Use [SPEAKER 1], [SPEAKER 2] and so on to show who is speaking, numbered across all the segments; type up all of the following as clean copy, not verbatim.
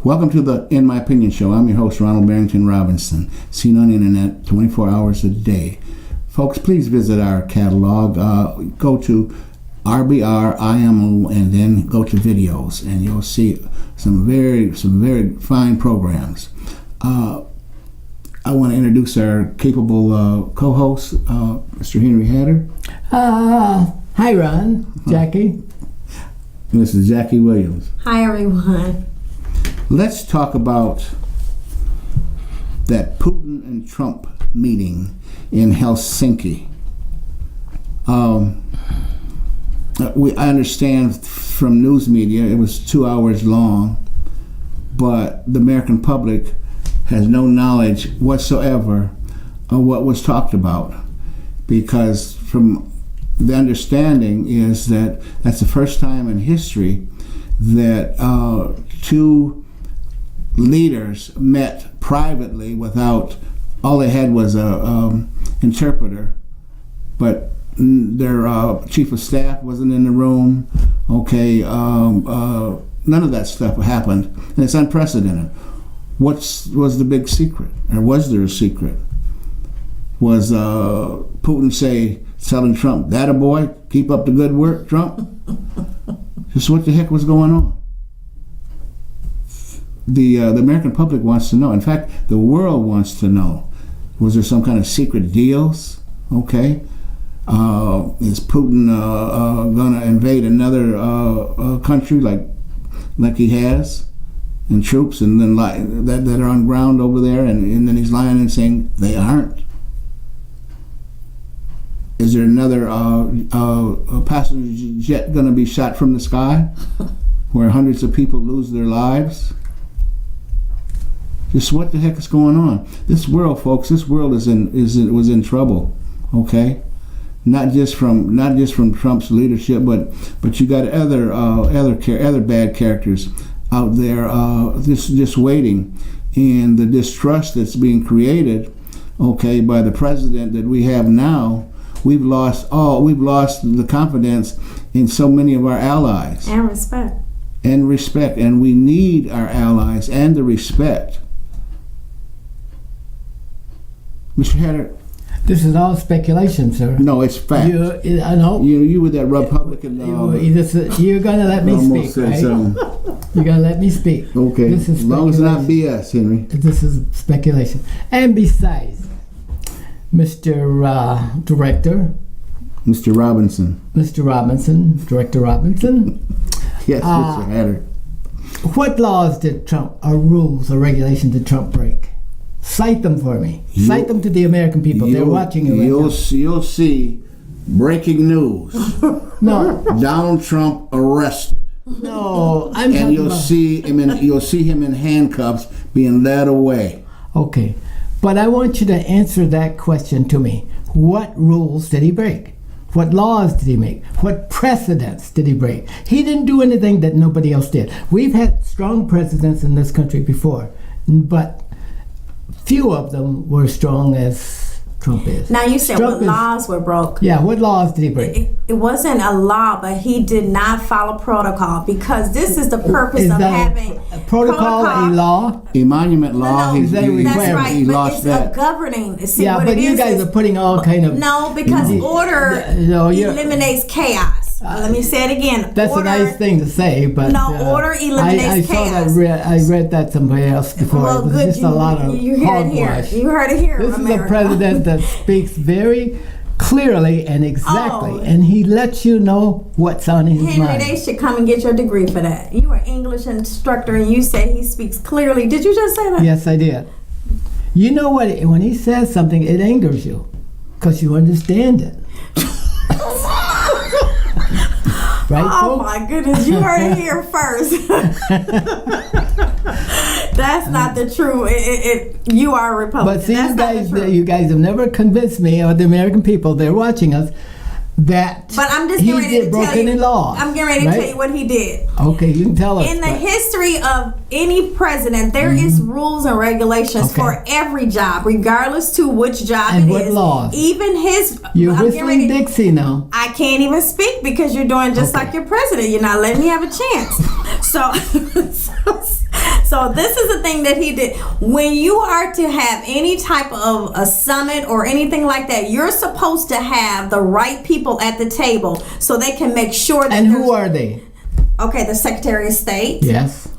[SPEAKER 1] Welcome to the In My Opinion Show. I'm your host, Ronald Barrington Robinson, seen on the internet 24 hours a day. Folks, please visit our catalog. Go to RBR IMO and then go to videos, and you'll see some very fine programs. I want to introduce our capable co-host, Mr. Henry Hatter.
[SPEAKER 2] Hi, Ron. Jackie.
[SPEAKER 1] This is Jackie Williams.
[SPEAKER 3] Hi, everyone.
[SPEAKER 1] Let's talk about that Putin and Trump meeting in Helsinki. I understand from news media it was 2 hours long, but the American public has no knowledge whatsoever of what was talked about, because from the understanding is that that's the first time in history that two leaders met privately without, all they had was a interpreter, but their chief of staff wasn't in the room. Okay, none of that stuff happened, and it's unprecedented. What was the big secret, or was there a secret? Was Putin telling Trump, "That a boy, keep up the good work, Trump"? Just what the heck was going on? The American public wants to know. In fact, the world wants to know. Was there some kind of secret deals? Okay. Is Putin gonna invade another country like he has, and troops, and then that are on ground over there, and then he's lying and saying they aren't? Is there another passenger jet gonna be shot from the sky, where hundreds of people lose their lives? Just what the heck is going on? This world, folks, was in trouble. Okay. Not just from Trump's leadership, but you got other bad characters out there just waiting, and the distrust that's being created, okay, by the president that we have now. We've lost the confidence in so many of our allies
[SPEAKER 3] And respect,
[SPEAKER 1] and we need our allies and the respect. Mr. Hatter.
[SPEAKER 2] This is all speculation, sir.
[SPEAKER 1] No, it's fact.
[SPEAKER 2] I know.
[SPEAKER 1] You with that Republican.
[SPEAKER 2] You're gonna let me speak, right? You're gonna let me speak.
[SPEAKER 1] Okay. This is as long as it's not BS, Henry.
[SPEAKER 2] This is speculation. And besides, Mr. Director.
[SPEAKER 1] Mr. Robinson.
[SPEAKER 2] Director Robinson.
[SPEAKER 1] Yes, Mr. Hatter.
[SPEAKER 2] What laws did Trump, or rules, or regulations did Trump break? Cite them for me. Cite them to the American people. They're watching you right now.
[SPEAKER 1] You'll see breaking news.
[SPEAKER 2] No.
[SPEAKER 1] Donald Trump arrested.
[SPEAKER 2] No,
[SPEAKER 1] and you'll see him in handcuffs being led away.
[SPEAKER 2] Okay, but I want you to answer that question to me. What rules did he break? What laws did he make? What precedents did he break? He didn't do anything that nobody else did. We've had strong presidents in this country before, but few of them were as strong as Trump is.
[SPEAKER 3] Now you said what laws were broke.
[SPEAKER 2] Yeah, what laws did he break?
[SPEAKER 3] It wasn't a law, but he did not follow protocol, because this is the purpose of having
[SPEAKER 2] a protocol, a law,
[SPEAKER 1] emolument law.
[SPEAKER 3] No, that's right.
[SPEAKER 1] He
[SPEAKER 3] but
[SPEAKER 1] lost
[SPEAKER 3] it's
[SPEAKER 1] that.
[SPEAKER 3] A governing. See,
[SPEAKER 2] yeah, but you guys are putting all kind of
[SPEAKER 3] because order eliminates chaos. Let me say it again.
[SPEAKER 2] That's order, a nice thing to say, but
[SPEAKER 3] order eliminates chaos.
[SPEAKER 2] I read that somewhere else before.
[SPEAKER 3] Well, good.
[SPEAKER 2] Just a lot of
[SPEAKER 3] you heard it here. You heard it here.
[SPEAKER 2] This
[SPEAKER 3] America.
[SPEAKER 2] is a president that speaks very clearly and exactly, and he lets you know what's on his mind.
[SPEAKER 3] Henry, they should come and get your degree for that. You are an English instructor, and you say he speaks clearly. Did you just say that?
[SPEAKER 2] Yes, I did. You know what? When he says something, it angers you because you understand it. Right,
[SPEAKER 3] oh
[SPEAKER 2] folks?
[SPEAKER 3] My goodness, you heard it here first. That's not the truth. You are a Republican.
[SPEAKER 2] But see, you guys have never convinced me, or the American people, they're watching us, that
[SPEAKER 3] but I'm just getting ready to tell you. I'm getting ready to tell you what he did.
[SPEAKER 2] Okay, you can tell us.
[SPEAKER 3] In the history of any president, there is rules and regulations for every job, regardless to which job
[SPEAKER 2] and
[SPEAKER 3] it
[SPEAKER 2] what
[SPEAKER 3] is.
[SPEAKER 2] laws?
[SPEAKER 3] Even his.
[SPEAKER 2] You're whistling Dixie now.
[SPEAKER 3] I can't even speak because you're doing just like your president. You're not letting me have a chance. So this is the thing that he did. When you are to have any type of a summit or anything like that, you're supposed to have the right people at the table so they can make sure that.
[SPEAKER 2] And who are they?
[SPEAKER 3] Okay, the Secretary of State.
[SPEAKER 2] Yes.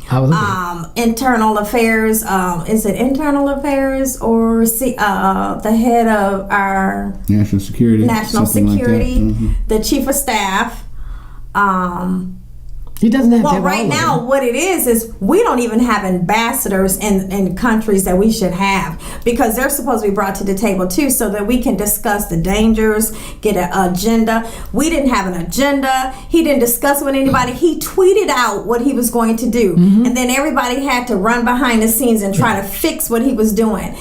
[SPEAKER 3] Internal Affairs. Is it Internal Affairs or the head of our
[SPEAKER 1] National Security?
[SPEAKER 3] National Security.
[SPEAKER 1] Like that.
[SPEAKER 3] The Chief of Staff.
[SPEAKER 2] He doesn't have to
[SPEAKER 3] Well,
[SPEAKER 2] have
[SPEAKER 3] right
[SPEAKER 2] all of
[SPEAKER 3] now,
[SPEAKER 2] them.
[SPEAKER 3] what it is we don't even have ambassadors in countries that we should have, because they're supposed to be brought to the table too, so that we can discuss the dangers, get an agenda. We didn't have an agenda. He didn't discuss with anybody. He tweeted out what he was going to do, and then everybody had to run behind the scenes and try to fix what he was doing.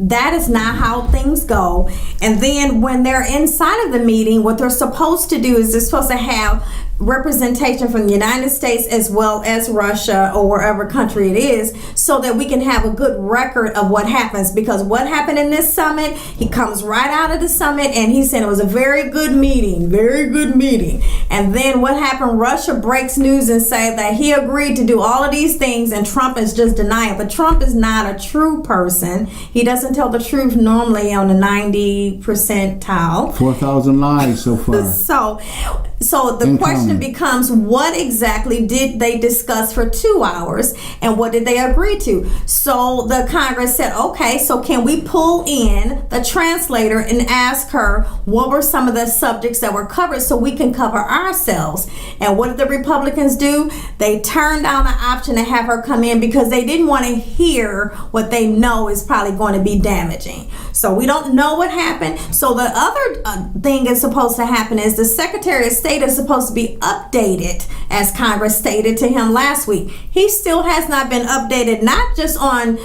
[SPEAKER 3] That is not how things go. And then when they're inside of the meeting, what they're supposed to do is they're supposed to have representation from the United States as well as Russia or wherever country it is, so that we can have a good record of what happens. Because what happened in this summit, he comes right out of the summit and he said it was a very good meeting. And then what happened? Russia breaks news and say that he agreed to do all of these things, and Trump is just denying. But Trump is not a true person. He doesn't tell the truth normally on the 90 percentile.
[SPEAKER 1] 4,000 lies so far.
[SPEAKER 3] So the question becomes, what exactly did they discuss for 2 hours, and what did they agree to? So the Congress said, okay, so can we pull in the translator and ask her what were some of the subjects that were covered so we can cover ourselves? And what did the Republicans do? They turned down the option to have her come in because they didn't want to hear what they know is probably going to be damaging. So we don't know what happened. So the other thing is supposed to happen is the Secretary of State is supposed to be updated, as Congress stated to him last week. He still has not been updated, not just on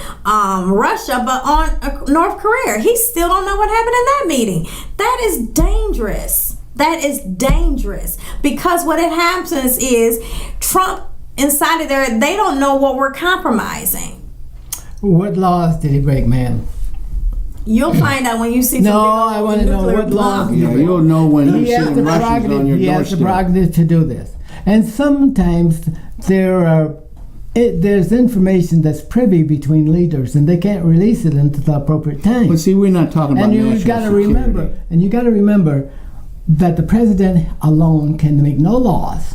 [SPEAKER 3] Russia, but on North Korea. He still don't know what happened in that meeting. That is dangerous. That is dangerous, because what it happens is Trump inside of there, they don't know what we're compromising.
[SPEAKER 2] What laws did he break, ma'am?
[SPEAKER 3] You'll find out when you see.
[SPEAKER 2] No, I want to know what laws.
[SPEAKER 1] Yeah, you'll know when you
[SPEAKER 2] He
[SPEAKER 1] see
[SPEAKER 2] has the
[SPEAKER 1] Russians on
[SPEAKER 2] prerogative.
[SPEAKER 1] your
[SPEAKER 2] He has the
[SPEAKER 1] doorstep.
[SPEAKER 2] prerogative to do this, and sometimes there's information that's privy between leaders, and they can't release it until the appropriate time.
[SPEAKER 1] But see, we're not talking about
[SPEAKER 2] And
[SPEAKER 1] national
[SPEAKER 2] you got to
[SPEAKER 1] security.
[SPEAKER 2] remember, that the president alone can make no laws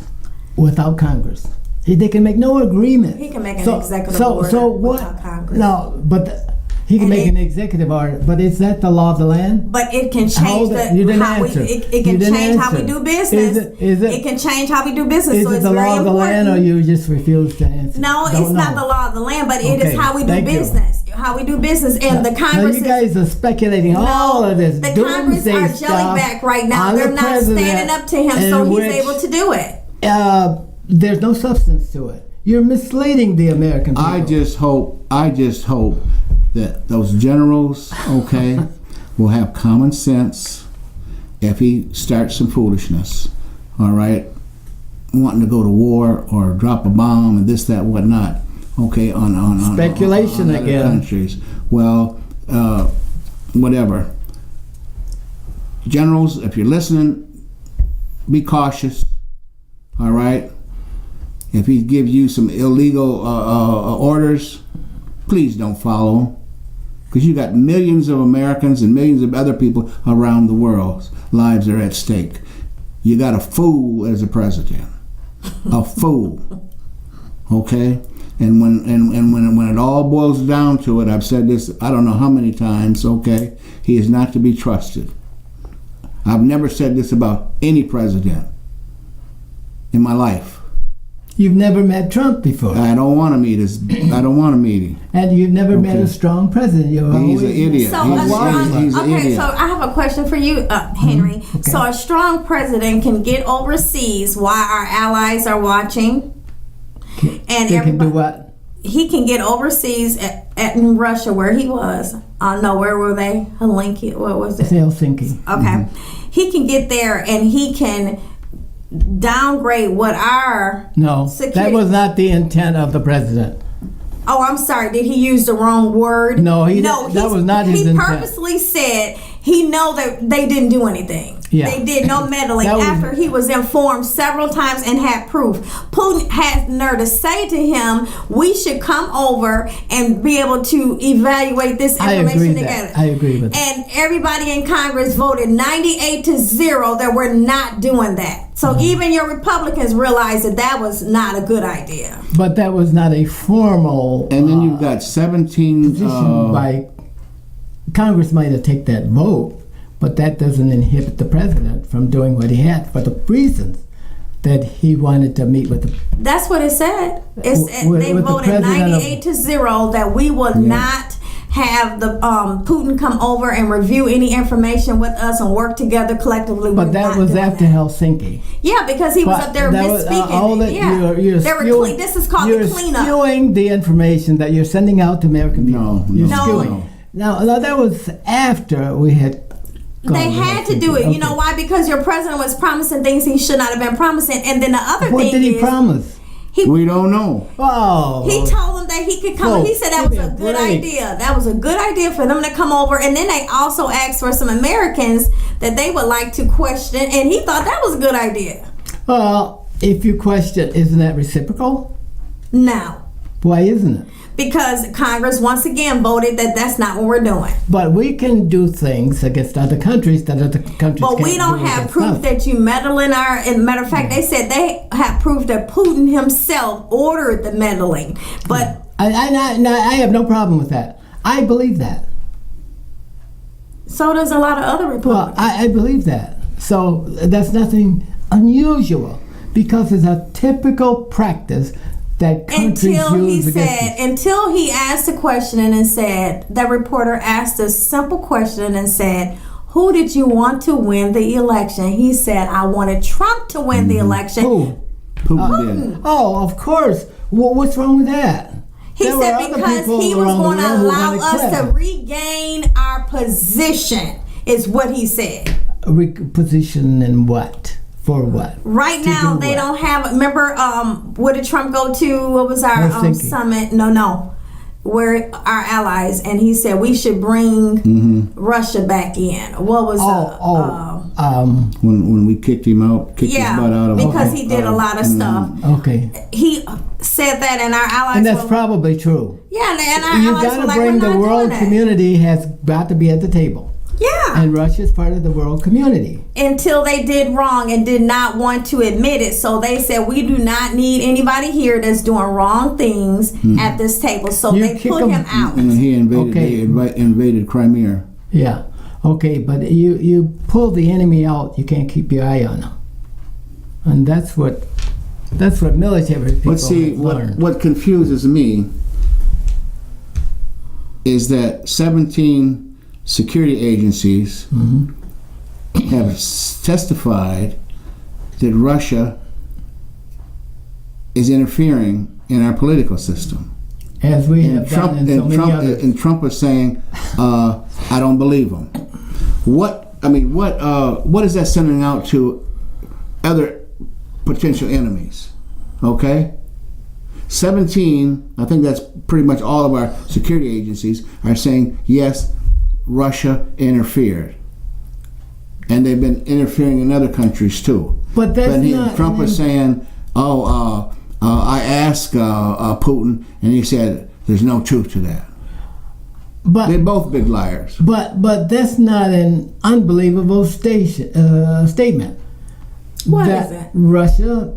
[SPEAKER 2] without Congress. They can make no agreement.
[SPEAKER 3] He can make an executive order without Congress.
[SPEAKER 2] No, but he can make an executive order. But is that the law of the land?
[SPEAKER 3] But it can change it can change how we do business. It can change how we do business.
[SPEAKER 2] Is
[SPEAKER 3] So
[SPEAKER 2] it
[SPEAKER 3] it's
[SPEAKER 2] the
[SPEAKER 3] very
[SPEAKER 2] law of the
[SPEAKER 3] important.
[SPEAKER 2] land, or you just refuse to answer?
[SPEAKER 3] No, it's not the law of the land, but it is
[SPEAKER 2] Okay,
[SPEAKER 3] how we do
[SPEAKER 2] thank you.
[SPEAKER 3] business. How we do business, and the
[SPEAKER 2] Now
[SPEAKER 3] Congress.
[SPEAKER 2] you guys are speculating all of this.
[SPEAKER 3] The Congress
[SPEAKER 2] doomsday
[SPEAKER 3] are
[SPEAKER 2] stuff
[SPEAKER 3] jellyback right now.
[SPEAKER 2] on
[SPEAKER 3] They're
[SPEAKER 2] the
[SPEAKER 3] not
[SPEAKER 2] president,
[SPEAKER 3] standing up to him,
[SPEAKER 2] in
[SPEAKER 3] so he's
[SPEAKER 2] which,
[SPEAKER 3] able to do it.
[SPEAKER 2] There's no substance to it. You're misleading the American people.
[SPEAKER 1] I just hope that those generals, okay, will have common sense if he starts some foolishness, all right, wanting to go to war or drop a bomb and this, that, whatnot, okay, on
[SPEAKER 2] Speculation
[SPEAKER 1] on other
[SPEAKER 2] again.
[SPEAKER 1] countries. Well, whatever. Generals, if you're listening, be cautious, all right? If he gives you some illegal orders, please don't follow him, because you got millions of Americans and millions of other people around the world. Lives are at stake. You got a fool as a president, a fool. Okay, and when it all boils down to it, I've said this I don't know how many times. Okay, he is not to be trusted. I've never said this about any president in my life.
[SPEAKER 2] You've never met Trump before.
[SPEAKER 1] I don't want to meet him.
[SPEAKER 2] And you've never met a strong president. You're
[SPEAKER 1] He's an
[SPEAKER 2] always
[SPEAKER 1] idiot.
[SPEAKER 3] So
[SPEAKER 1] He's an idiot.
[SPEAKER 3] so I have a question for you, Henry.
[SPEAKER 2] Okay.
[SPEAKER 3] So a strong president can get overseas while our allies are watching, and
[SPEAKER 2] They can do what?
[SPEAKER 3] he can get overseas in Russia, where he was. No, where were they? Helsinki. What was it?
[SPEAKER 2] Helsinki.
[SPEAKER 3] Okay. He can get there and he can downgrade what our
[SPEAKER 2] No,
[SPEAKER 3] security.
[SPEAKER 2] that was not the intent of the president.
[SPEAKER 3] Oh, I'm sorry. Did he use the wrong word?
[SPEAKER 2] No, that was not his
[SPEAKER 3] He
[SPEAKER 2] intent.
[SPEAKER 3] purposely said he know that they didn't do anything.
[SPEAKER 2] Yeah.
[SPEAKER 3] They did no meddling
[SPEAKER 2] That was-
[SPEAKER 3] after he was informed several times and had proof. Putin had the nerve to say to him, we should come over and be able to evaluate this
[SPEAKER 2] I
[SPEAKER 3] information
[SPEAKER 2] agree
[SPEAKER 3] together.
[SPEAKER 2] that. I agree with that.
[SPEAKER 3] And everybody in Congress voted 98-0 that we're not doing that. So
[SPEAKER 2] Mm-hmm.
[SPEAKER 3] even your Republicans realized that that was not a good idea.
[SPEAKER 2] But that was not a formal
[SPEAKER 1] And then you've got 17.
[SPEAKER 2] position by Congress might have taken that vote, but that doesn't inhibit the president from doing what he had for the reasons that he wanted to meet with the.
[SPEAKER 3] That's what it said. It's,
[SPEAKER 2] With
[SPEAKER 3] they
[SPEAKER 2] the
[SPEAKER 3] voted
[SPEAKER 2] president of-
[SPEAKER 3] 98-0 that we will not have the Putin come over and review any information with us and work together collectively.
[SPEAKER 2] But
[SPEAKER 3] We're
[SPEAKER 2] that
[SPEAKER 3] not
[SPEAKER 2] was
[SPEAKER 3] doing
[SPEAKER 2] after
[SPEAKER 3] that.
[SPEAKER 2] Helsinki.
[SPEAKER 3] Yeah, because he was
[SPEAKER 2] But
[SPEAKER 3] up there
[SPEAKER 2] that was,
[SPEAKER 3] misspeaking.
[SPEAKER 2] all that
[SPEAKER 3] yeah,
[SPEAKER 2] you're
[SPEAKER 3] they were
[SPEAKER 2] spewing,
[SPEAKER 3] this is called
[SPEAKER 2] you're
[SPEAKER 3] the cleanup.
[SPEAKER 2] skewing the information that you're sending out to American people.
[SPEAKER 1] No,
[SPEAKER 2] You're
[SPEAKER 3] no.
[SPEAKER 2] skewing. Now that was after we had. gone
[SPEAKER 3] They had to do it.
[SPEAKER 2] Helsinki.
[SPEAKER 3] You know
[SPEAKER 2] Okay.
[SPEAKER 3] why? Because your president was promising things he should not have been promising. And then the other
[SPEAKER 2] What
[SPEAKER 3] thing
[SPEAKER 2] did he
[SPEAKER 3] is,
[SPEAKER 2] promise?
[SPEAKER 1] We don't know.
[SPEAKER 2] Oh,
[SPEAKER 3] he told them that he could come.
[SPEAKER 2] Oh,
[SPEAKER 3] He said that
[SPEAKER 2] give
[SPEAKER 3] was
[SPEAKER 2] me
[SPEAKER 3] a
[SPEAKER 2] a
[SPEAKER 3] good
[SPEAKER 2] break.
[SPEAKER 3] idea. That was a good idea for them to come over. And then they also asked for some Americans that they would like to question. And he thought that was a good idea.
[SPEAKER 2] well, if you question, isn't that reciprocal?
[SPEAKER 3] No.
[SPEAKER 2] Why isn't it?
[SPEAKER 3] Because Congress once again voted that that's not what we're doing.
[SPEAKER 2] But we can do things against other countries that other countries
[SPEAKER 3] But
[SPEAKER 2] can't
[SPEAKER 3] we don't
[SPEAKER 2] do
[SPEAKER 3] have
[SPEAKER 2] against
[SPEAKER 3] proof
[SPEAKER 2] us.
[SPEAKER 3] that you meddle in our. And matter of fact, they said they have proof that Putin himself ordered the meddling. But
[SPEAKER 2] I have no problem with that. I believe that.
[SPEAKER 3] so does a lot of other
[SPEAKER 2] Well,
[SPEAKER 3] Republicans.
[SPEAKER 2] I believe that. So that's nothing unusual because it's a typical practice that countries
[SPEAKER 3] Until he
[SPEAKER 2] use against
[SPEAKER 3] said,
[SPEAKER 2] us.
[SPEAKER 3] until he asked a question and said, that reporter asked a simple question and said, who did you want to win the election? He said, I wanted Trump to win the election.
[SPEAKER 2] Who?
[SPEAKER 1] Putin did.
[SPEAKER 2] Oh, of course. What's wrong with that?
[SPEAKER 3] He
[SPEAKER 2] There were
[SPEAKER 3] said
[SPEAKER 2] other
[SPEAKER 3] because
[SPEAKER 2] people
[SPEAKER 3] he was
[SPEAKER 2] around the
[SPEAKER 3] going to
[SPEAKER 2] world who
[SPEAKER 3] allow
[SPEAKER 2] wanted
[SPEAKER 3] us to
[SPEAKER 2] credit.
[SPEAKER 3] regain our position, is what he said.
[SPEAKER 2] Position in what? For what?
[SPEAKER 3] Right
[SPEAKER 2] To
[SPEAKER 3] now,
[SPEAKER 2] do
[SPEAKER 3] they
[SPEAKER 2] what?
[SPEAKER 3] don't have. Remember, where did Trump go to? What was our
[SPEAKER 2] Helsinki.
[SPEAKER 3] summit? No. Where our allies, and he said we should bring Russia back in. What was
[SPEAKER 1] When we kicked him out, kicked his butt out of
[SPEAKER 3] because he did a lot of stuff.
[SPEAKER 2] Okay.
[SPEAKER 3] He said that, and our allies.
[SPEAKER 2] And that's
[SPEAKER 3] were,
[SPEAKER 2] probably true.
[SPEAKER 3] yeah, and our
[SPEAKER 2] You
[SPEAKER 3] allies
[SPEAKER 2] got
[SPEAKER 3] were
[SPEAKER 2] to
[SPEAKER 3] like,
[SPEAKER 2] bring
[SPEAKER 3] we're
[SPEAKER 2] the
[SPEAKER 3] not
[SPEAKER 2] world
[SPEAKER 3] doing that.
[SPEAKER 2] community has got to be at the table.
[SPEAKER 3] Yeah.
[SPEAKER 2] And Russia is part of the world community.
[SPEAKER 3] Until they did wrong and did not want to admit it. So they said, we do not need anybody here that's doing wrong things at this table. So
[SPEAKER 2] You
[SPEAKER 3] they
[SPEAKER 2] kick
[SPEAKER 3] put
[SPEAKER 2] 'em-
[SPEAKER 3] him out.
[SPEAKER 1] And he invaded.
[SPEAKER 2] Okay.
[SPEAKER 1] They invaded Crimea.
[SPEAKER 2] Yeah. Okay, but you pull the enemy out, you can't keep your eye on them. And that's what military people
[SPEAKER 1] But see,
[SPEAKER 2] have learned.
[SPEAKER 1] what confuses me is that 17 security agencies have testified that Russia is interfering in our political system.
[SPEAKER 2] As we
[SPEAKER 1] And
[SPEAKER 2] have done in so many others.
[SPEAKER 1] And Trump is saying, I don't believe him. What is that sending out to other potential enemies? Okay? 17, I think that's pretty much all of our security agencies are saying, yes, Russia interfered. And they've been interfering in other countries too.
[SPEAKER 2] But that's not...
[SPEAKER 1] Trump is saying, I asked Putin, and he said, there's no truth to that. They're both big liars.
[SPEAKER 2] But that's not an unbelievable statement.
[SPEAKER 3] What
[SPEAKER 2] that
[SPEAKER 3] is it?
[SPEAKER 2] Russia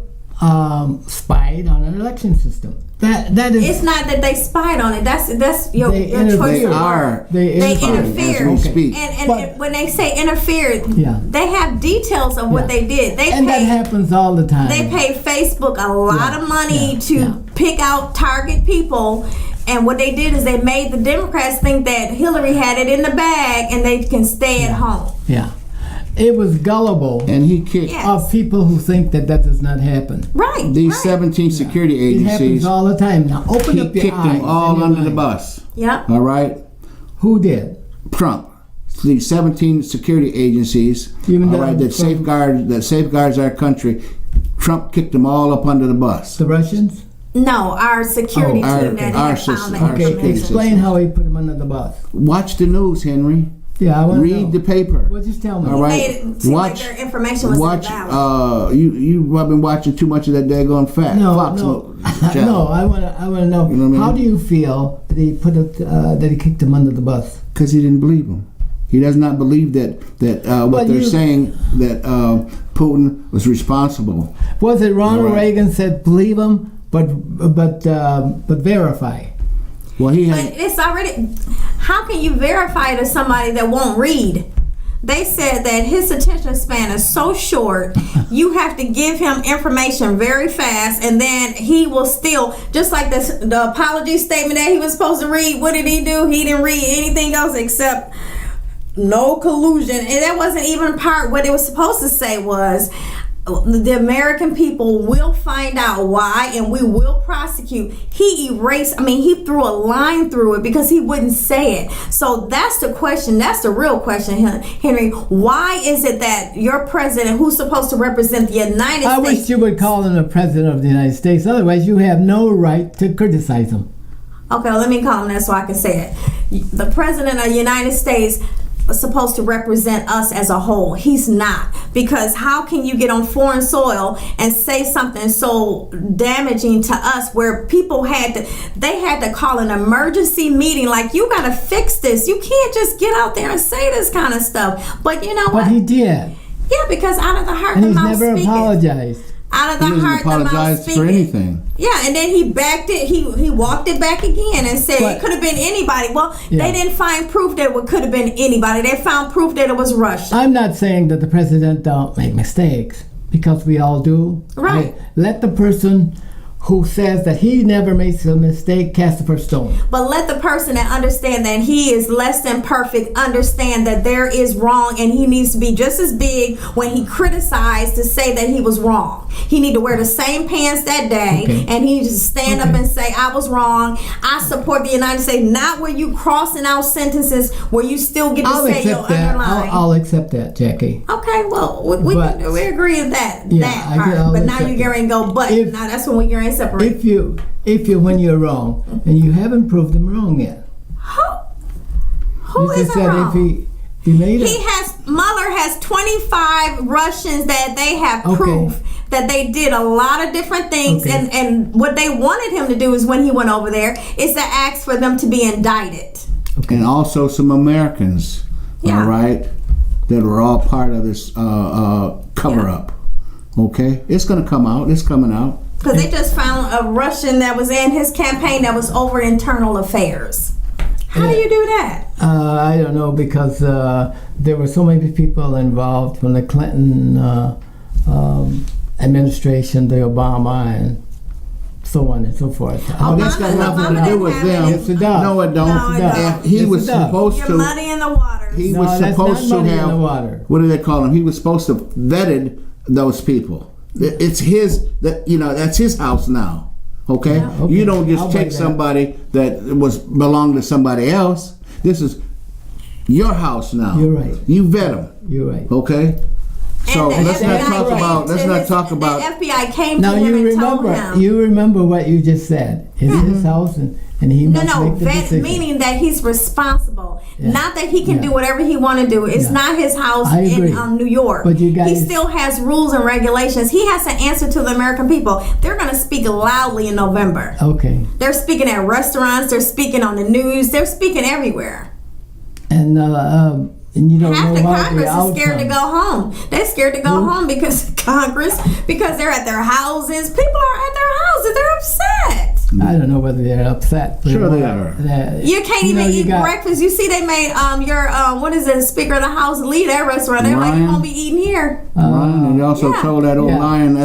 [SPEAKER 2] spied on an election system. That is.
[SPEAKER 3] It's not that they spied on it. That's your
[SPEAKER 2] They
[SPEAKER 3] choice.
[SPEAKER 1] They
[SPEAKER 3] of
[SPEAKER 1] are.
[SPEAKER 3] word.
[SPEAKER 2] They
[SPEAKER 3] They
[SPEAKER 2] interfered.
[SPEAKER 3] interfered.
[SPEAKER 1] As we speak.
[SPEAKER 3] And
[SPEAKER 2] But-
[SPEAKER 3] when they say interfered,
[SPEAKER 2] Yeah.
[SPEAKER 3] they have details of what
[SPEAKER 2] Yeah.
[SPEAKER 3] they did. They
[SPEAKER 2] And that
[SPEAKER 3] paid.
[SPEAKER 2] happens all the time.
[SPEAKER 3] They pay Facebook a lot
[SPEAKER 2] Yeah,
[SPEAKER 3] of money
[SPEAKER 2] yeah,
[SPEAKER 3] to
[SPEAKER 2] yeah.
[SPEAKER 3] pick out target people. And what they did is they made the Democrats think that Hillary had it in the bag and they can stay at home.
[SPEAKER 2] Yeah. It was gullible
[SPEAKER 1] And he kicked
[SPEAKER 3] Yeah.
[SPEAKER 2] of people who think that does not happen.
[SPEAKER 3] Right.
[SPEAKER 1] these
[SPEAKER 3] right.
[SPEAKER 1] 17 security
[SPEAKER 2] It happens
[SPEAKER 1] agencies.
[SPEAKER 2] all the time. Now open
[SPEAKER 1] He
[SPEAKER 2] up your
[SPEAKER 1] kicked
[SPEAKER 2] eyes.
[SPEAKER 1] them all
[SPEAKER 2] and your
[SPEAKER 1] under the
[SPEAKER 2] mind.
[SPEAKER 1] bus.
[SPEAKER 3] Yep.
[SPEAKER 1] All right?
[SPEAKER 2] Who did?
[SPEAKER 1] Trump. These 17 security agencies,
[SPEAKER 2] Even
[SPEAKER 1] all right,
[SPEAKER 2] the-
[SPEAKER 1] that safeguards our country. Trump kicked them all up under the bus.
[SPEAKER 2] The Russians?
[SPEAKER 3] No, our security
[SPEAKER 2] Oh,
[SPEAKER 3] team that
[SPEAKER 1] our
[SPEAKER 3] had
[SPEAKER 1] system,
[SPEAKER 3] found the
[SPEAKER 1] our
[SPEAKER 2] Okay,
[SPEAKER 1] security
[SPEAKER 3] information.
[SPEAKER 2] explain how he put them under the bus.
[SPEAKER 1] Watch the news, Henry.
[SPEAKER 2] Yeah, I want to
[SPEAKER 1] Read the paper.
[SPEAKER 2] Well, just tell me.
[SPEAKER 1] All right.
[SPEAKER 3] Made it seem like their information was invalid.
[SPEAKER 1] You have been watching too much of that daggone Fox.
[SPEAKER 2] No. I want to know.
[SPEAKER 1] You know what I mean?
[SPEAKER 2] How do you feel that he that he kicked him under the bus?
[SPEAKER 1] Because he didn't believe him. He does not believe that what they're saying, that Putin was responsible.
[SPEAKER 2] Was it Ronald Reagan said believe him, but verify?
[SPEAKER 1] Well,
[SPEAKER 3] But it's already. How can you verify to somebody that won't read? They said that his attention span is so short, you have to give him information very fast, and then he will still, just like the apology statement that he was supposed to read. What did he do? He didn't read anything else except no collusion, and that wasn't even part. What it was supposed to say was, the American people will find out why, and we will prosecute. He threw a line through it because he wouldn't say it. So that's the question. That's the real question, Henry. Why is it that your president, who's supposed to represent the United States...
[SPEAKER 2] I wish you would call him the president of the United States. Otherwise, you have no right to criticize him.
[SPEAKER 3] Okay, well, let me call him that so I can say it. The president of the United States supposed to represent us as a whole. He's not, because how can you get on foreign soil and say something so damaging to us, where people had to call an emergency meeting, like, you got to fix this, you can't just get out there and say this kind of stuff. But you know what?
[SPEAKER 2] But he did.
[SPEAKER 3] Yeah, because out of the heart
[SPEAKER 2] and
[SPEAKER 3] the
[SPEAKER 2] he's
[SPEAKER 3] mouth
[SPEAKER 2] never
[SPEAKER 3] speaketh.
[SPEAKER 2] Apologized.
[SPEAKER 3] Out of the
[SPEAKER 1] he
[SPEAKER 3] heart, the mouth
[SPEAKER 1] apologized
[SPEAKER 3] speaketh.
[SPEAKER 1] for anything.
[SPEAKER 3] Yeah, and then he backed it. He walked it back again and said it could have been anybody. Well, they didn't find proof that it could have been anybody. They found proof that it was Russia.
[SPEAKER 2] I'm not saying that the president don't make mistakes, because we all do.
[SPEAKER 3] Right.
[SPEAKER 2] Let the person who says that he never makes a mistake cast the first stone.
[SPEAKER 3] But let the person that understand that he is less than perfect understand that there is wrong, and he needs to be just as big when he criticized to say that he was wrong. He need to wear the same pants that day, and he needs to stand up and say, I was wrong. I support the United States. Not where you crossing out sentences where you still get to say your underline.
[SPEAKER 2] I'll accept that, Jackie.
[SPEAKER 3] Okay, well, we agree with that part.
[SPEAKER 2] I'll
[SPEAKER 3] But now
[SPEAKER 2] accept
[SPEAKER 3] you're getting to go, but now that's when we're getting to separate.
[SPEAKER 2] If you when you're wrong, and you haven't proved him wrong yet.
[SPEAKER 3] Who is wrong?
[SPEAKER 2] If he made it.
[SPEAKER 3] Mueller has 25 Russians that they have proof that they did a lot of different things, and what they wanted him to do is, when he went over there, is to ask for them to be indicted.
[SPEAKER 1] And also some Americans, all right, that were all part of this cover-up. Okay? It's going to come out. It's coming out.
[SPEAKER 3] Because they just found a Russian that was in his campaign that was over internal affairs. How do you do that?
[SPEAKER 2] I don't know, because there were so many people involved from the Clinton administration, the Obama, and so on and so forth.
[SPEAKER 1] That's got nothing to do with them.
[SPEAKER 2] Yes, it does.
[SPEAKER 1] No, it don't.
[SPEAKER 3] No, it don't.
[SPEAKER 1] He was supposed
[SPEAKER 3] You're
[SPEAKER 1] to.
[SPEAKER 3] muddy in the water.
[SPEAKER 1] He
[SPEAKER 2] No,
[SPEAKER 1] was
[SPEAKER 2] that's
[SPEAKER 1] supposed
[SPEAKER 2] not
[SPEAKER 1] to
[SPEAKER 2] muddy in
[SPEAKER 1] have.
[SPEAKER 2] the water.
[SPEAKER 1] What do they call him? He was supposed to vetted those people. It's his. That's his house now. Okay?
[SPEAKER 2] Yeah, okay.
[SPEAKER 1] You don't just
[SPEAKER 2] I'll
[SPEAKER 1] take
[SPEAKER 2] buy that.
[SPEAKER 1] somebody that belonged to somebody else. This is your house now.
[SPEAKER 2] You're right.
[SPEAKER 1] You vet them.
[SPEAKER 2] You're right.
[SPEAKER 1] Okay. So
[SPEAKER 3] And the
[SPEAKER 1] let's not
[SPEAKER 3] FBI
[SPEAKER 1] talk
[SPEAKER 3] came
[SPEAKER 1] about. Let's
[SPEAKER 3] to
[SPEAKER 1] not
[SPEAKER 3] his-
[SPEAKER 1] talk about.
[SPEAKER 3] The FBI came
[SPEAKER 2] Now
[SPEAKER 3] to him and told him.
[SPEAKER 2] you remember what you just said. It's his house, and he must make the decision.
[SPEAKER 3] Meaning that he's responsible.
[SPEAKER 2] Yeah.
[SPEAKER 3] Not that he can
[SPEAKER 2] Yeah.
[SPEAKER 3] do whatever he want to do. It's
[SPEAKER 2] Yeah.
[SPEAKER 3] not his house
[SPEAKER 2] I agree.
[SPEAKER 3] in New York.
[SPEAKER 2] But you guys-
[SPEAKER 3] he still has rules and regulations. He has to answer to the American people. They're going to speak loudly in November.
[SPEAKER 2] Okay.
[SPEAKER 3] They're speaking at restaurants. They're speaking on the news. They're speaking everywhere.
[SPEAKER 2] And you don't
[SPEAKER 3] Half
[SPEAKER 2] know
[SPEAKER 3] the
[SPEAKER 2] about
[SPEAKER 3] Congress
[SPEAKER 2] the
[SPEAKER 3] is scared to
[SPEAKER 2] outcome.
[SPEAKER 3] go home. They're scared to go home because because they're at their houses. People are at their houses. They're upset.
[SPEAKER 2] I don't know whether they're upset.
[SPEAKER 1] Sure they are.
[SPEAKER 3] You can't even eat breakfast. You see, they made what is it, Speaker of the House leave that restaurant. They're like, you won't be eating here.
[SPEAKER 1] Ryan, and they also told that old lion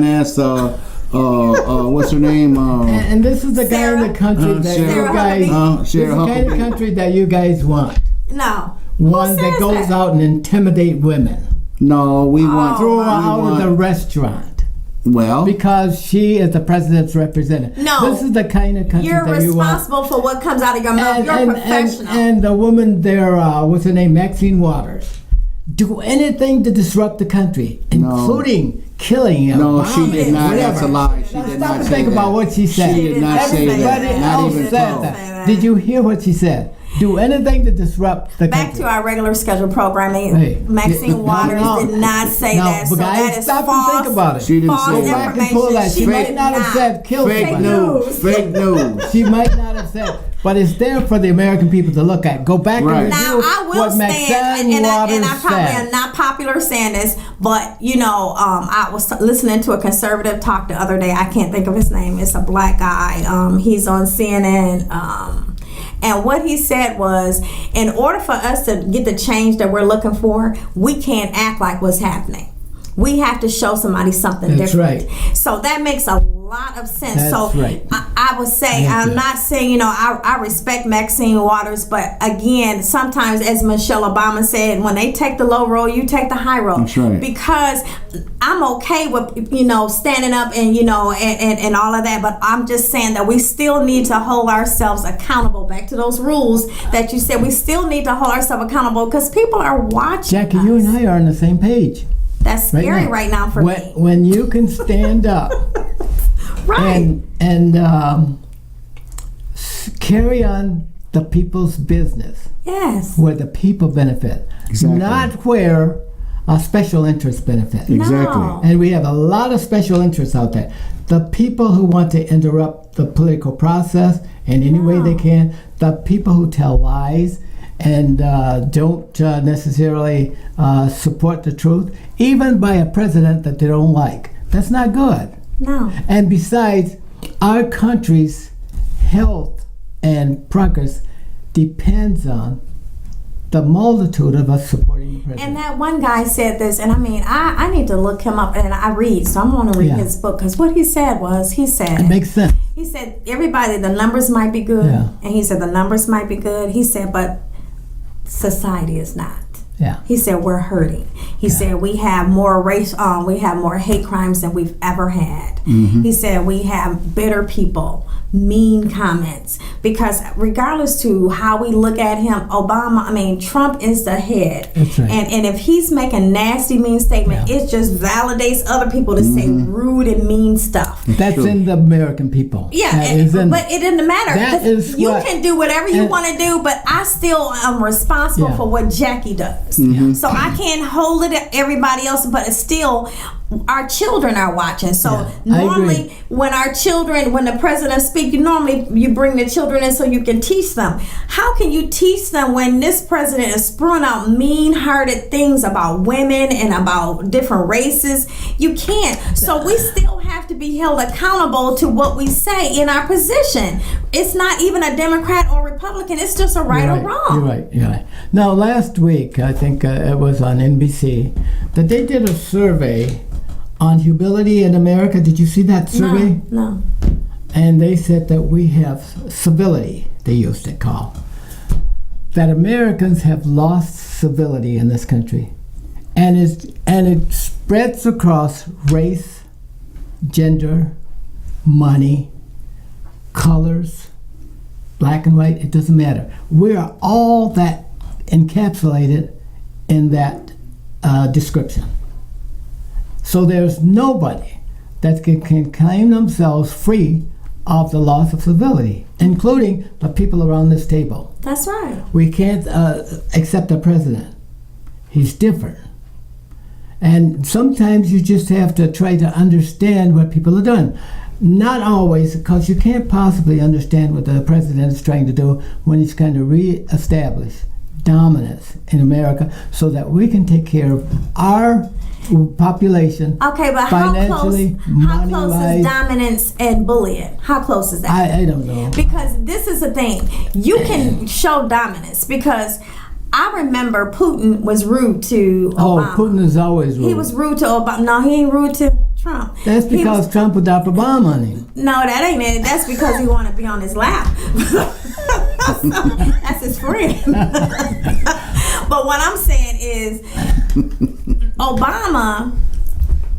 [SPEAKER 1] ass. What's her name?
[SPEAKER 2] And this is the guy in the country that
[SPEAKER 3] Sarah
[SPEAKER 2] you guys.
[SPEAKER 3] Huckabee.
[SPEAKER 2] This is the kind of country that you guys want.
[SPEAKER 3] No.
[SPEAKER 2] One that goes out and intimidate women.
[SPEAKER 1] No, we want.
[SPEAKER 2] Throw her out of the restaurant.
[SPEAKER 1] Well,
[SPEAKER 2] because she is the president's representative.
[SPEAKER 3] No.
[SPEAKER 2] This is the kind of country
[SPEAKER 3] You're
[SPEAKER 2] that you want.
[SPEAKER 3] responsible for what comes out of your mouth. You're professional.
[SPEAKER 2] And the woman there, what's her name, Maxine Waters, do anything to disrupt the country, including killing him.
[SPEAKER 1] No, she did not.
[SPEAKER 2] Whatever.
[SPEAKER 1] That's a lie. She did not
[SPEAKER 2] Stop
[SPEAKER 1] say
[SPEAKER 2] think
[SPEAKER 1] that.
[SPEAKER 2] about what she said.
[SPEAKER 1] She did not say that.
[SPEAKER 2] Everybody
[SPEAKER 1] Not
[SPEAKER 2] else
[SPEAKER 1] even
[SPEAKER 2] said
[SPEAKER 1] close.
[SPEAKER 2] that. Did you hear what she said? do anything to disrupt the
[SPEAKER 3] Back
[SPEAKER 2] country.
[SPEAKER 3] to our regular scheduled programming.
[SPEAKER 2] Hey,
[SPEAKER 3] Maxine Waters did not say that, so
[SPEAKER 2] but guys,
[SPEAKER 3] that is
[SPEAKER 2] stop
[SPEAKER 3] false.
[SPEAKER 2] and think about it.
[SPEAKER 1] She didn't
[SPEAKER 3] false
[SPEAKER 1] say
[SPEAKER 2] Go
[SPEAKER 1] that.
[SPEAKER 2] back and pull that.
[SPEAKER 3] information.
[SPEAKER 2] She might
[SPEAKER 3] did
[SPEAKER 2] not have said kill
[SPEAKER 3] Fake
[SPEAKER 1] Fake
[SPEAKER 2] somebody.
[SPEAKER 3] news.
[SPEAKER 1] news. Fake news.
[SPEAKER 2] She might not have said, but it's there for the American people to look at. Go back
[SPEAKER 1] Right.
[SPEAKER 2] and
[SPEAKER 3] Now
[SPEAKER 2] review
[SPEAKER 3] I will
[SPEAKER 2] what
[SPEAKER 3] stand,
[SPEAKER 2] Maxine
[SPEAKER 3] and
[SPEAKER 2] Waters
[SPEAKER 3] I probably
[SPEAKER 2] said.
[SPEAKER 3] am not popular saying this, but I was listening to a conservative talk the other day. I can't think of his name. It's a black guy. He's on CNN. And what he said was, in order for us to get the change that we're looking for, we can't act like what's happening. We have to show somebody something
[SPEAKER 2] That's
[SPEAKER 3] different.
[SPEAKER 2] right.
[SPEAKER 3] So that makes a lot of sense.
[SPEAKER 2] That's
[SPEAKER 3] so
[SPEAKER 2] right.
[SPEAKER 3] I would say, I'm not saying, I respect Maxine Waters, but again, sometimes, as Michelle Obama said, when they take the low road, you take the high road.
[SPEAKER 1] That's right.
[SPEAKER 3] Because I'm okay with, standing up and, and all of that, but I'm just saying that we still need to hold ourselves accountable. Back to those rules that you said, we still need to hold ourselves accountable because people are watching
[SPEAKER 2] Jackie,
[SPEAKER 3] us.
[SPEAKER 2] you and I are on the same page.
[SPEAKER 3] That's scary right now for me.
[SPEAKER 2] When you can stand up
[SPEAKER 3] Right.
[SPEAKER 2] and carry on the people's business
[SPEAKER 3] Yes.
[SPEAKER 2] where the people benefit,
[SPEAKER 1] Exactly.
[SPEAKER 2] not where a special interest benefit.
[SPEAKER 1] Exactly.
[SPEAKER 3] No.
[SPEAKER 2] And we have a lot of special interests out there. The people who want to interrupt the political process in any way they can, the people who tell lies and don't necessarily support the truth, even by a president that they don't like. That's not good.
[SPEAKER 3] No.
[SPEAKER 2] And besides, our country's health and progress depends on the multitude of us supporting the president.
[SPEAKER 3] And that one guy said this, and I need to look him up, and I read, so I'm going to read
[SPEAKER 2] Yeah.
[SPEAKER 3] his book, because what he said was,
[SPEAKER 2] It makes sense.
[SPEAKER 3] he said, everybody, the numbers might be good,
[SPEAKER 2] Yeah.
[SPEAKER 3] and he said, the numbers might be good, he said, but society is not.
[SPEAKER 2] Yeah.
[SPEAKER 3] He said, we're hurting. He said, we have more we have more hate crimes than we've ever had.
[SPEAKER 2] Mm-hmm.
[SPEAKER 3] He said, we have bitter people, mean comments, because regardless to how we look at him, Trump is the head.
[SPEAKER 2] That's right.
[SPEAKER 3] And if he's making nasty, mean statement, it just validates other people to say rude and mean stuff.
[SPEAKER 2] That's
[SPEAKER 1] Sure.
[SPEAKER 2] in the American people.
[SPEAKER 3] Yeah,
[SPEAKER 2] That is in-
[SPEAKER 3] but it didn't matter.
[SPEAKER 2] That
[SPEAKER 3] 'cause
[SPEAKER 2] is
[SPEAKER 3] you
[SPEAKER 2] what-
[SPEAKER 3] can do whatever you
[SPEAKER 2] and-
[SPEAKER 3] want to do, but I still am responsible
[SPEAKER 2] Yeah.
[SPEAKER 3] for what Jackie does. So I can't hold it at everybody else, but it's still our children are watching. So
[SPEAKER 2] Yeah, I
[SPEAKER 3] normally
[SPEAKER 2] agree.
[SPEAKER 3] when the president speaks, normally you bring the children in so you can teach them. How can you teach them when this president is spewing out mean-hearted things about women and about different races? You can't. So we still have to be held accountable to what we say in our position. It's not even a Democrat or Republican. It's just a right or wrong.
[SPEAKER 2] You're right. Now, last week, I think it was on NBC, that they did a survey on humility in America. Did you see that survey?
[SPEAKER 3] No.
[SPEAKER 2] And they said that we have civility, they used to call. That Americans have lost civility in this country. And it spreads across race, gender, money, colors, black and white, it doesn't matter. We are all that encapsulated in that description. So there's nobody that can claim themselves free of the loss of civility, including the people around this table.
[SPEAKER 3] That's right.
[SPEAKER 2] We can't accept a president. He's different. And sometimes you just have to try to understand what people are doing. Not always, because you can't possibly understand what the president is trying to do when he's trying to reestablish dominance in America so that we can take care of our population.
[SPEAKER 3] Okay, but how close
[SPEAKER 2] financially,
[SPEAKER 3] is
[SPEAKER 2] money-wise.
[SPEAKER 3] dominance and bullying? How close is that?
[SPEAKER 2] I don't know.
[SPEAKER 3] Because this is the thing. You can show dominance because I remember Putin was rude to Obama.
[SPEAKER 2] Oh, Putin is always rude.
[SPEAKER 3] He was rude to Obama. No, he ain't rude to Trump.
[SPEAKER 2] That's
[SPEAKER 3] He
[SPEAKER 2] because
[SPEAKER 3] was-
[SPEAKER 2] Trump adopted Obama on him.
[SPEAKER 3] No, that ain't it. That's because he want to be on his lap. That's his friend. But what I'm saying is,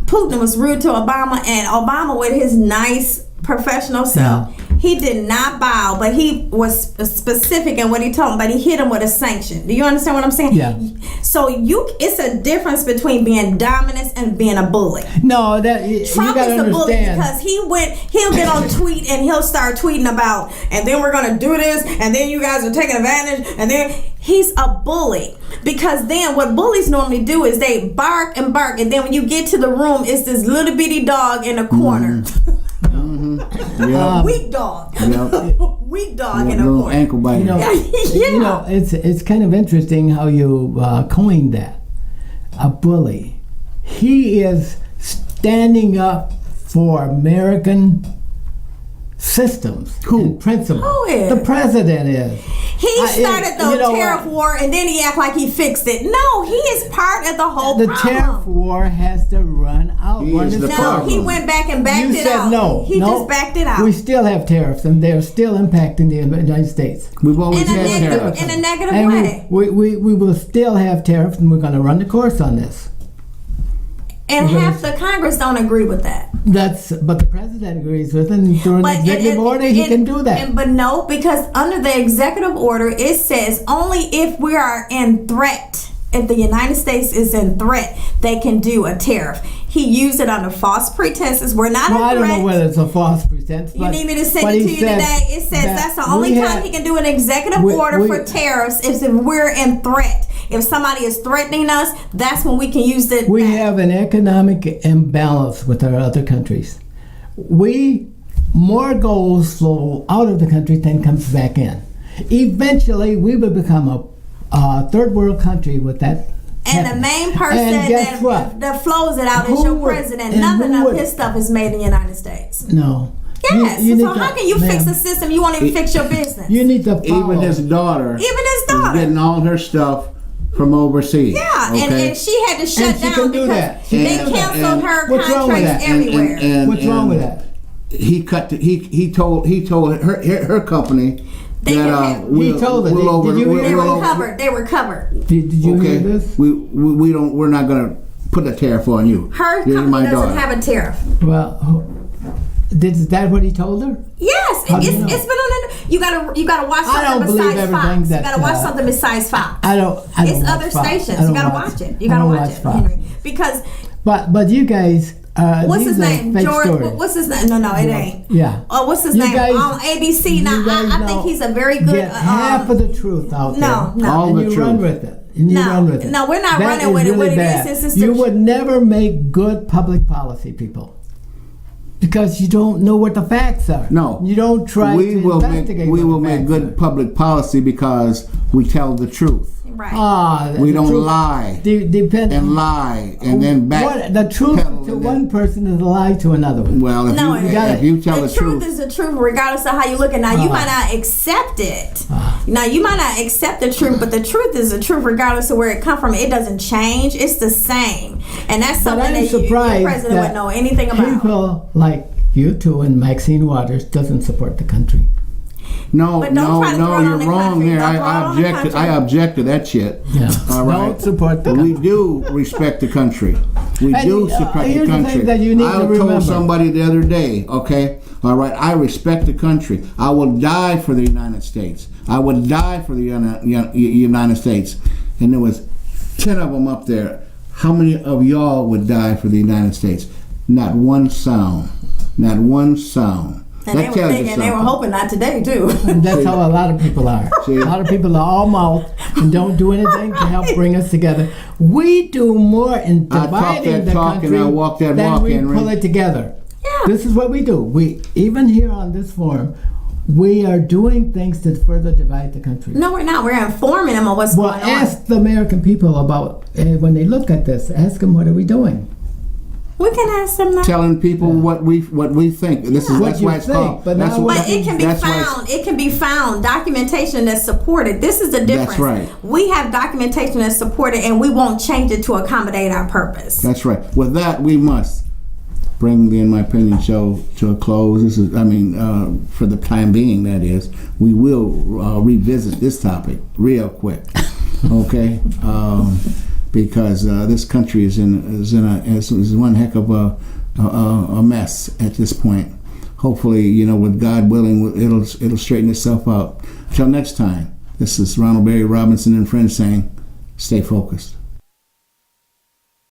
[SPEAKER 3] Putin was rude to Obama, and Obama, with his nice professional self, He did not bow, but he was specific in what he told him, but he hit him with a sanction. Do you understand what I'm saying?
[SPEAKER 2] Yeah.
[SPEAKER 3] So it's a difference between being dominant and being a bully.
[SPEAKER 2] No, that
[SPEAKER 3] Trump
[SPEAKER 2] you
[SPEAKER 3] is
[SPEAKER 2] gotta
[SPEAKER 3] a bully
[SPEAKER 2] understand.
[SPEAKER 3] because he'll get on tweet and he'll start tweeting about, and then we're gonna do this, and then you guys are taking advantage, and then he's a bully. Because then what bullies normally do is they bark, and then when you get to the room, it's this little bitty dog in the corner.
[SPEAKER 1] Yeah.
[SPEAKER 3] Weak dog.
[SPEAKER 1] Yep.
[SPEAKER 3] Weak dog in the
[SPEAKER 1] Little
[SPEAKER 3] corner.
[SPEAKER 1] ankle biter.
[SPEAKER 2] You know, you know, it's kind of interesting how you coined that. A bully. He is standing up for American systems and principles.
[SPEAKER 3] Who is?
[SPEAKER 2] The president is.
[SPEAKER 3] He started the tariff war, and then he act like he fixed it. No, he is part of the whole
[SPEAKER 2] The
[SPEAKER 3] problem.
[SPEAKER 2] tariff war has to run out.
[SPEAKER 1] He is the
[SPEAKER 3] No,
[SPEAKER 1] problem.
[SPEAKER 3] he went back and backed
[SPEAKER 2] You
[SPEAKER 3] it
[SPEAKER 2] said
[SPEAKER 3] out.
[SPEAKER 2] no.
[SPEAKER 3] He
[SPEAKER 2] no.
[SPEAKER 3] just backed it out.
[SPEAKER 2] We still have tariffs, and they're still impacting the United States.
[SPEAKER 1] We've always
[SPEAKER 3] in a
[SPEAKER 1] had
[SPEAKER 3] negative,
[SPEAKER 1] tariffs.
[SPEAKER 3] in a negative
[SPEAKER 2] And
[SPEAKER 3] way.
[SPEAKER 2] we will still have tariffs, and we're going to run the course on this.
[SPEAKER 3] And half the Congress don't agree with that.
[SPEAKER 2] But the president agrees with it, and through an executive order, he can do that.
[SPEAKER 3] But no, because under the executive order, it says only if we are in threat, if the United States is in threat, they can do a tariff. He used it under false pretenses. We're not
[SPEAKER 2] Well,
[SPEAKER 3] in
[SPEAKER 2] I
[SPEAKER 3] threat.
[SPEAKER 2] don't know whether it's a false pretense.
[SPEAKER 3] You need me to send it to you today? It says that's the only time he can do an executive order for tariffs is if we're in threat. If somebody is threatening us, that's when we can use it.
[SPEAKER 2] We have an economic imbalance with our other countries. More goals flow out of the country than comes back in. Eventually, we will become a third world country with that.
[SPEAKER 3] And the main person that flows it out is your president. Nothing of his stuff is made in the United States.
[SPEAKER 2] No.
[SPEAKER 3] Yes. So how can you fix a system you won't even fix your business?
[SPEAKER 2] You need to follow.
[SPEAKER 1] Even his daughter.
[SPEAKER 3] Is
[SPEAKER 1] getting all her stuff from overseas.
[SPEAKER 3] Yeah,
[SPEAKER 1] okay?
[SPEAKER 3] and she had to shut
[SPEAKER 2] she
[SPEAKER 3] down
[SPEAKER 2] can do
[SPEAKER 3] because
[SPEAKER 2] that. She
[SPEAKER 3] they
[SPEAKER 2] can do that.
[SPEAKER 3] canceled her
[SPEAKER 2] What's wrong with
[SPEAKER 3] contracts
[SPEAKER 2] that?
[SPEAKER 3] everywhere.
[SPEAKER 2] What's wrong with that?
[SPEAKER 1] He told her company
[SPEAKER 3] They
[SPEAKER 1] that
[SPEAKER 2] He told her. Did you hear
[SPEAKER 3] they
[SPEAKER 2] that?
[SPEAKER 3] were covered. They were covered.
[SPEAKER 2] Did you
[SPEAKER 1] okay,
[SPEAKER 2] hear this?
[SPEAKER 1] we're not gonna put a tariff on you.
[SPEAKER 3] Her
[SPEAKER 1] You're
[SPEAKER 3] company
[SPEAKER 1] my
[SPEAKER 3] doesn't
[SPEAKER 1] daughter.
[SPEAKER 3] have a tariff.
[SPEAKER 2] Well, is that what he told her?
[SPEAKER 3] Yes,
[SPEAKER 2] How do
[SPEAKER 3] it's
[SPEAKER 2] you know?
[SPEAKER 3] been on. You gotta watch
[SPEAKER 2] I don't
[SPEAKER 3] something
[SPEAKER 2] believe
[SPEAKER 3] besides
[SPEAKER 2] everything
[SPEAKER 3] Fox. You
[SPEAKER 2] that,
[SPEAKER 3] gotta watch something besides Fox.
[SPEAKER 2] I don't
[SPEAKER 3] It's
[SPEAKER 2] watch
[SPEAKER 3] other
[SPEAKER 2] Fox.
[SPEAKER 3] stations.
[SPEAKER 2] I
[SPEAKER 3] You
[SPEAKER 2] don't
[SPEAKER 3] gotta
[SPEAKER 2] watch
[SPEAKER 3] watch it.
[SPEAKER 2] I
[SPEAKER 3] You gotta
[SPEAKER 2] don't
[SPEAKER 3] watch it,
[SPEAKER 2] Fox.
[SPEAKER 3] Henry. Because
[SPEAKER 2] But you guys,
[SPEAKER 3] what's
[SPEAKER 2] these
[SPEAKER 3] his
[SPEAKER 2] are
[SPEAKER 3] name?
[SPEAKER 2] fake
[SPEAKER 3] George.
[SPEAKER 2] stories.
[SPEAKER 3] What's his name? No, it ain't.
[SPEAKER 2] Yeah.
[SPEAKER 3] Oh, what's his
[SPEAKER 2] You
[SPEAKER 3] name?
[SPEAKER 2] guys-
[SPEAKER 3] On ABC. Now
[SPEAKER 2] you guys
[SPEAKER 3] I think he's a very good.
[SPEAKER 2] Get half of the truth out
[SPEAKER 3] no,
[SPEAKER 2] there.
[SPEAKER 3] no.
[SPEAKER 1] All
[SPEAKER 2] and
[SPEAKER 1] the
[SPEAKER 2] you
[SPEAKER 1] truth.
[SPEAKER 2] run with it. And you
[SPEAKER 3] No,
[SPEAKER 2] run with it.
[SPEAKER 3] no, we're not
[SPEAKER 2] That
[SPEAKER 3] running
[SPEAKER 2] is
[SPEAKER 3] with it.
[SPEAKER 2] really
[SPEAKER 3] What it
[SPEAKER 2] bad.
[SPEAKER 3] is the
[SPEAKER 2] You would never make good public policy, people. Because you don't know what the facts are.
[SPEAKER 1] No,
[SPEAKER 2] you don't try to investigate.
[SPEAKER 1] We will
[SPEAKER 2] what the
[SPEAKER 1] make
[SPEAKER 2] facts
[SPEAKER 1] good
[SPEAKER 2] are.
[SPEAKER 1] public policy because we tell the truth.
[SPEAKER 3] Right.
[SPEAKER 1] We don't lie
[SPEAKER 2] Depend
[SPEAKER 1] and lie and then back.
[SPEAKER 2] The truth
[SPEAKER 1] pedal
[SPEAKER 2] to
[SPEAKER 1] and
[SPEAKER 2] one person is a lie to another one.
[SPEAKER 1] Well, if
[SPEAKER 3] No,
[SPEAKER 1] you tell the
[SPEAKER 3] truth is the truth, regardless of how you look at it. Now, you might not accept it. Now, you might not accept the truth, but the truth is the truth, regardless of where it comes from. It doesn't change. It's the same, and that's something that your president would know anything about.
[SPEAKER 2] People like you two and Maxine Waters doesn't support the country.
[SPEAKER 1] No,
[SPEAKER 3] But don't try to throw it
[SPEAKER 1] you're
[SPEAKER 3] on the
[SPEAKER 1] wrong
[SPEAKER 3] country.
[SPEAKER 1] there.
[SPEAKER 3] Don't throw it
[SPEAKER 1] I
[SPEAKER 3] on the
[SPEAKER 1] object.
[SPEAKER 3] country.
[SPEAKER 1] I object to that shit.
[SPEAKER 2] Yeah.
[SPEAKER 1] All right.
[SPEAKER 2] Don't support the
[SPEAKER 1] But
[SPEAKER 2] country.
[SPEAKER 1] we do respect the country. We
[SPEAKER 2] And,
[SPEAKER 1] do support
[SPEAKER 2] here's
[SPEAKER 1] the
[SPEAKER 2] the
[SPEAKER 1] country.
[SPEAKER 2] thing that you need
[SPEAKER 1] I
[SPEAKER 2] to remember.
[SPEAKER 1] told somebody the other day. Okay, all right. I respect the country. I will die for the United States. I would die for the United States. And there was 10 of them up there. How many of y'all would die for the United States? Not one sound. Not one sound.
[SPEAKER 3] And they were thinking, they were hoping not today too.
[SPEAKER 2] And that's how a lot of people are.
[SPEAKER 1] See?
[SPEAKER 2] A lot of people are all mouth and don't do anything to help bring us together. We do more in
[SPEAKER 1] I talk
[SPEAKER 2] dividing
[SPEAKER 1] that
[SPEAKER 2] the
[SPEAKER 1] talk
[SPEAKER 2] country
[SPEAKER 1] and I walk that
[SPEAKER 2] than
[SPEAKER 1] walk,
[SPEAKER 2] we
[SPEAKER 1] Henry.
[SPEAKER 2] pull it together.
[SPEAKER 3] Yeah.
[SPEAKER 2] This is what we do. We even here on this forum, we are doing things to further divide the country.
[SPEAKER 3] No, we're not. We're informing them of what's
[SPEAKER 2] Well,
[SPEAKER 3] going on.
[SPEAKER 2] ask the American people about when they look at this. Ask them, what are we doing?
[SPEAKER 3] We can ask them that.
[SPEAKER 1] telling people what we think. This is
[SPEAKER 2] What
[SPEAKER 1] that's
[SPEAKER 2] you
[SPEAKER 1] why it's
[SPEAKER 2] think,
[SPEAKER 1] called.
[SPEAKER 2] but
[SPEAKER 1] That's
[SPEAKER 2] now
[SPEAKER 1] what-
[SPEAKER 3] But it can be
[SPEAKER 1] that's why it's-
[SPEAKER 3] found. It can be found. Documentation that's supported. This is the difference.
[SPEAKER 1] That's right.
[SPEAKER 3] We have documentation that's supported, and we won't change it to accommodate our purpose.
[SPEAKER 1] That's right. With that, we must bring the In My Opinion show to a close. This is, for the time being, that is. We will revisit this topic real quick, okay? Because this country is in one heck of a mess at this point. hopefully, with God willing, it'll straighten itself out. Until next time, this is Ronald Barry Robinson and friends saying, stay focused.